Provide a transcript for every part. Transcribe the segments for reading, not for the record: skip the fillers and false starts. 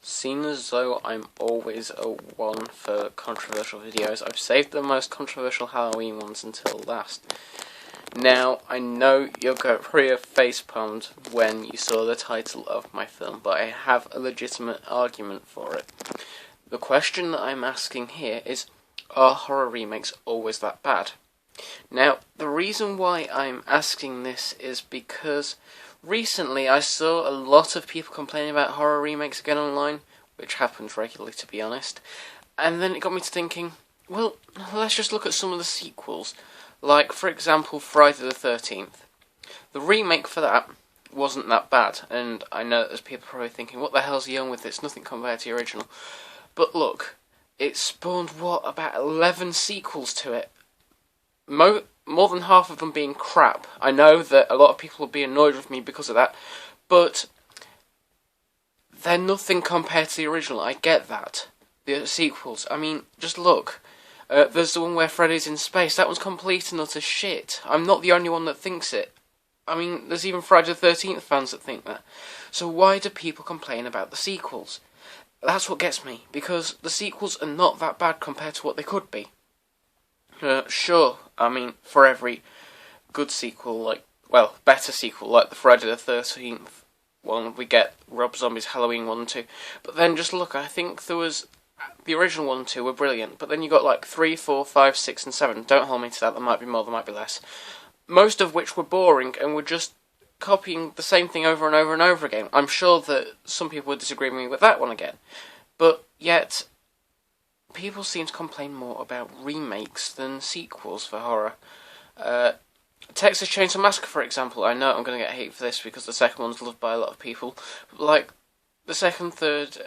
Seeing as though I'm always a one for controversial videos, I've saved the most controversial Halloween ones until last. Now, I know you'll go pretty facepalmed when you saw the title of my film, but I have a legitimate argument for it. The question that I'm asking here is, are horror remakes always that bad? Now, the reason why I'm asking this is because recently I saw a lot of people complaining about horror remakes again online, which happens regularly to be honest, and then it got me to thinking, well, let's just look at some of the sequels. Like, for example, Friday the 13th. The remake for that wasn't that bad, and I know that there's people probably thinking, what the hell's he on with this? Nothing compared to the original. But look, it spawned, about 11 sequels to it. More than half of them being crap. I know that a lot of people will be annoyed with me because of that, but they're nothing compared to the original. I get that. The sequels, I mean, just look. There's the one where Freddy's in space. That one's complete and utter shit. I'm not the only one that thinks it. I mean, there's even Friday the 13th fans that think that. So why do people complain about the sequels? That's what gets me, because the sequels are not that bad compared to what they could be. Sure, I mean, for every good sequel, better sequel, like the Friday the 13th one, we get Rob Zombie's Halloween 1 and 2. But then just look, I think there was, the original 1 and 2 were brilliant, but then you got 3, 4, 5, 6 and 7. Don't hold me to that, there might be more, there might be less. Most of which were boring and were just copying the same thing over and over and over again. I'm sure that some people would disagree with me with that one again. But yet, people seem to complain more about remakes than sequels for horror. Texas Chainsaw Massacre, for example. I know I'm going to get hate for this because the second one's loved by a lot of people. But the second, third,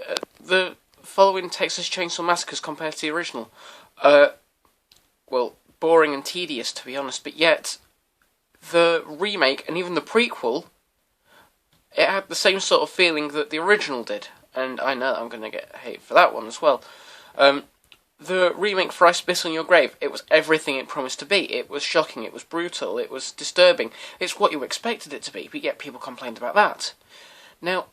the following Texas Chainsaw Massacres compared to the original, boring and tedious to be honest. But yet, the remake and even the prequel, it had the same sort of feeling that the original did. And I know I'm going to get hate for that one as well. The remake for I Spit on Your Grave, it was everything it promised to be. It was shocking, it was brutal, it was disturbing. It's what you expected it to be, but yet people complained about that. Now,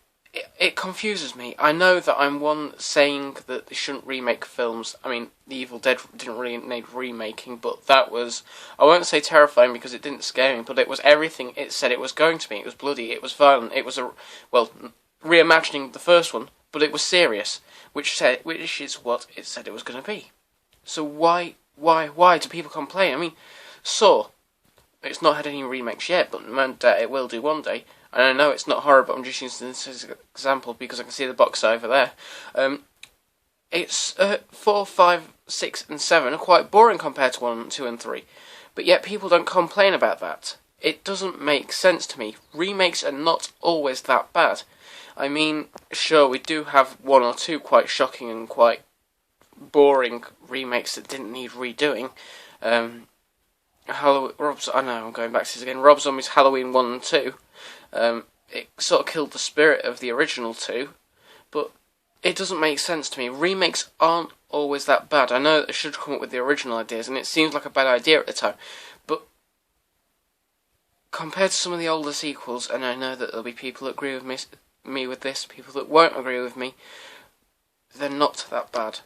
it confuses me. I know that I'm one saying that they shouldn't remake films. I mean, The Evil Dead didn't really need remaking, but that was, I won't say terrifying because it didn't scare me, but it was everything it said it was going to be. It was bloody, it was violent, it was reimagining the first one, but it was serious, which is what it said it was going to be. So why do people complain? I mean, Saw, it's not had any remakes yet, but it will do one day. And I know it's not horror, but I'm just using this as an example because I can see the box over there. It's 4, 5, 6 and 7 are quite boring compared to 1, 2 and 3. But yet people don't complain about that. It doesn't make sense to me. Remakes are not always that bad. I mean, sure, we do have 1 or 2 quite shocking and quite boring remakes that didn't need redoing. I know, I'm going back to this again. Rob Zombie's Halloween 1 and 2. It sort of killed the spirit of the original 2, but it doesn't make sense to me. Remakes aren't always that bad. I know that they should come up with the original ideas, and it seems like a bad idea at the time, but compared to some of the older sequels, and I know that there'll be people that agree with me with this, people that won't agree with me, they're not that bad.